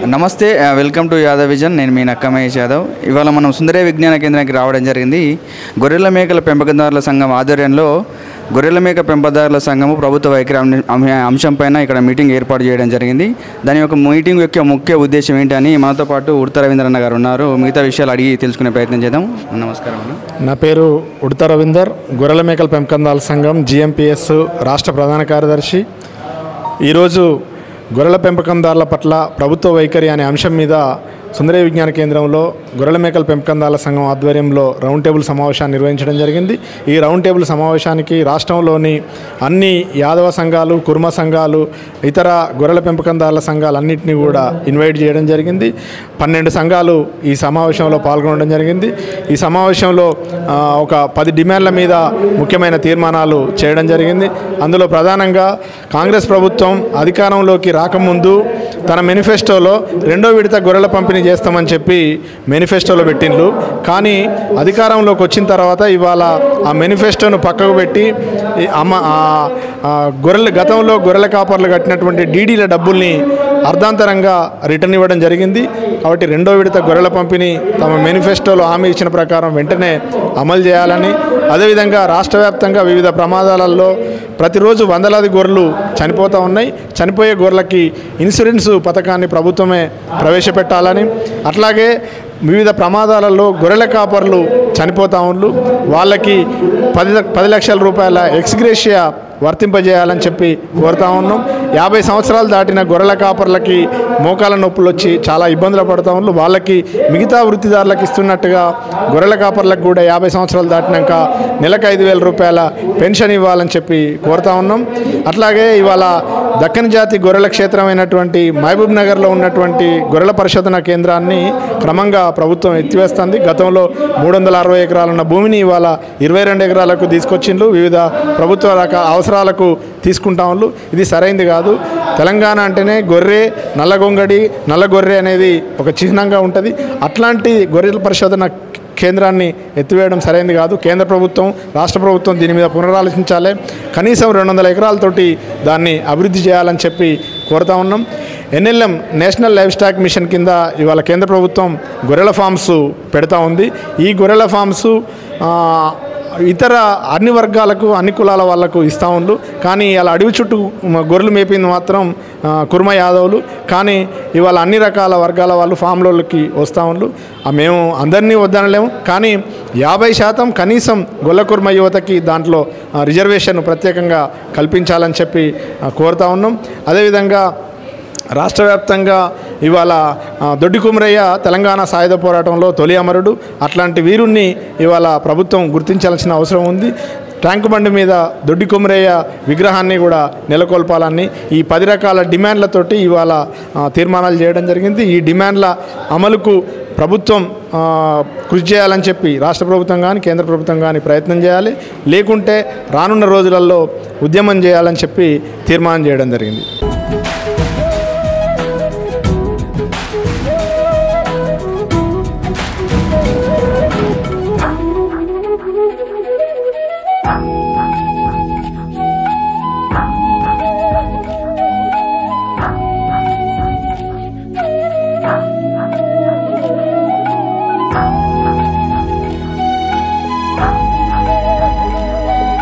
నమస్తే, welcome to Yadav vision. నేను మీ నక్క మహేష్ యాదవ్. ఇవాళ మనం సుందరయ్య విజ్ఞాన కేంద్రానికి రావడం జరిగింది. గొర్రెల మేకల పెంపకందారుల సంఘం ఆధ్వర్యంలో గొర్రెల మేక పెంపకదారుల సంఘము ప్రభుత్వ వైఖరి అంశంపైన ఇక్కడ మీటింగ్ ఏర్పాటు చేయడం జరిగింది. దాని యొక్క మీటింగ్ యొక్క ముఖ్య ఉద్దేశం ఏంటని మనతో పాటు ఉడత రవీందర్ అన్న గారు ఉన్నారు. మిగతా విషయాలు అడిగి తెలుసుకునే ప్రయత్నం చేద్దాం. నమస్కారం అన్న. నా పేరు ఉడత రవీందర్, గొర్రెల మేకల పెంపకందారుల సంఘం GMPS రాష్ట్ర ప్రధాన కార్యదర్శి. ఈరోజు గొర్రెల పెంపకందారుల పట్ల ప్రభుత్వ వైఖరి అనే అంశం మీద సుందరయ్య విజ్ఞాన కేంద్రంలో గొర్రెల మేకల పెంపకందారుల సంఘం ఆధ్వర్యంలో రౌండ్ టేబుల్ సమావేశాన్ని నిర్వహించడం జరిగింది. ఈ రౌండ్ టేబుల్ సమావేశానికి రాష్ట్రంలోని అన్ని యాదవ సంఘాలు, కుర్మ సంఘాలు, ఇతర గొర్రెల పెంపకందారుల సంఘాలన్నింటినీ కూడా ఇన్వైట్ చేయడం జరిగింది. 12 సంఘాలు ఈ సమావేశంలో పాల్గొనడం జరిగింది. ఈ సమావేశంలో ఒక 10 డిమాండ్ల మీద ముఖ్యమైన తీర్మానాలు చేయడం జరిగింది. అందులో ప్రధానంగా కాంగ్రెస్ ప్రభుత్వం అధికారంలోకి రాకముందు తన మేనిఫెస్టోలో 2వ విడత గొర్రెల పంపిణీ చేస్తామని చెప్పి మేనిఫెస్టోలో పెట్టిండ్రు. కానీ అధికారంలోకి వచ్చిన తర్వాత ఇవాళ ఆ మేనిఫెస్టోను పక్కకు పెట్టి గతంలో గొర్రెల కాపర్లు కట్టినటువంటి డీడీల డబ్బుల్ని అర్ధాంతరంగా రిటర్న్ ఇవ్వడం జరిగింది. కాబట్టి 2వ విడత గొర్రెల పంపిణీ తమ మేనిఫెస్టోలో హామీ ఇచ్చిన ప్రకారం వెంటనే అమలు చేయాలని, అదేవిధంగా రాష్ట్ర వ్యాప్తంగా వివిధ ప్రమాదాలలో ప్రతిరోజు వందలాది గొర్రెలు చనిపోతూ ఉన్నాయి. చనిపోయే గొర్రెలకి ఇన్సూరెన్స్ పథకాన్ని ప్రభుత్వమే ప్రవేశపెట్టాలని, అట్లాగే వివిధ ప్రమాదాలలో గొర్రెల కాపర్లు చనిపోతూ ఉన్నారు, వాళ్ళకి 10 లక్షల రూపాయల ఎక్స్గ్రేషియా వర్తింపజేయాలని చెప్పి కోరుతా ఉన్నాం. 50 సంవత్సరాలు దాటిన గొర్రెల కాపర్లకి మోకాల నొప్పులు వచ్చి చాలా ఇబ్బందులు పడుతూ ఉన్నారు. వాళ్ళకి మిగతా వృత్తిదారులకు ఇస్తున్నట్టుగా గొర్రెల కాపర్లకు కూడా 50 సంవత్సరాలు దాటినాక నెలకు 5,000 రూపాయల పెన్షన్ ఇవ్వాలని చెప్పి కోరుతా ఉన్నాం. అట్లాగే ఇవాళ దక్కన్ జాతి గొర్రెల క్షేత్రమైనటువంటి మహబూబ్ నగర్లో ఉన్నటువంటి గొర్రెల పరిశోధన కేంద్రాన్ని క్రమంగా ప్రభుత్వం ఎత్తివేస్తుంది. గతంలో 360 ఎకరాలున్న భూమిని ఇవాళ 22 ఎకరాలకు తీసుకొచ్చిండ్రు. వివిధ ప్రభుత్వ అవసరాలకు తీసుకుంటా వాళ్ళు. ఇది సరైంది కాదు. తెలంగాణ అంటేనే గొర్రె, నల్లగొంగడి, నల్లగొర్రె అనేది ఒక చిహ్నంగా ఉంటుంది. అట్లాంటి గొర్రెల పరిశోధన కేంద్రాన్ని ఎత్తివేయడం సరైనది కాదు. కేంద్ర ప్రభుత్వం, రాష్ట్ర ప్రభుత్వం దీని మీద పునరాలోచించాలి. కనీసం 200 ఎకరాలతోటి దాన్ని అభివృద్ధి చేయాలని చెప్పి కోరుతా ఉన్నాం. NLM national livestock mission కింద ఇవాళ కేంద్ర ప్రభుత్వం గొర్రెల ఫామ్స్ పెడతా ఉంది. ఈ గొర్రెల ఫామ్స్ ఇతర అన్ని వర్గాలకు, అన్ని కులాల వాళ్లకు ఇస్తూ ఉండు. కానీ ఇలా అడవి చుట్టూ గొర్రెలు మేపింది మాత్రం కుర్మ యాదవులు. కానీ ఇవాళ అన్ని రకాల వర్గాల వాళ్ళు ఫామ్లోకి వస్తూ ఉండు. మేము అందరినీ వద్దనలేము, కానీ 50% కనీసం గొల్ల కుర్మ యువతకి దాంట్లో రిజర్వేషన్ ప్రత్యేకంగా కల్పించాలని చెప్పి కోరుతా ఉన్నాం. అదేవిధంగా రాష్ట్ర వ్యాప్తంగా ఇవాళ దొడ్డి కుమరయ్య తెలంగాణ సాయుధ పోరాటంలో తొలి అమరుడు. అట్లాంటి వీరుణ్ణి ఇవాళ ప్రభుత్వం గుర్తించాల్సిన అవసరం ఉంది. ట్యాంకు బండి మీద దొడ్డి కుమరయ్య విగ్రహాన్ని కూడా నెలకొల్పాలని ఈ 10 రకాల డిమాండ్లతోటి ఇవాళ తీర్మానాలు చేయడం జరిగింది. ఈ డిమాండ్ల అమలుకు ప్రభుత్వం కృషి చేయాలని చెప్పి రాష్ట్ర ప్రభుత్వం కానీ కేంద్ర ప్రభుత్వం కానీ ప్రయత్నం చేయాలి. లేకుంటే రానున్న రోజులలో ఉద్యమం చేయాలని చెప్పి తీర్మానం చేయడం జరిగింది.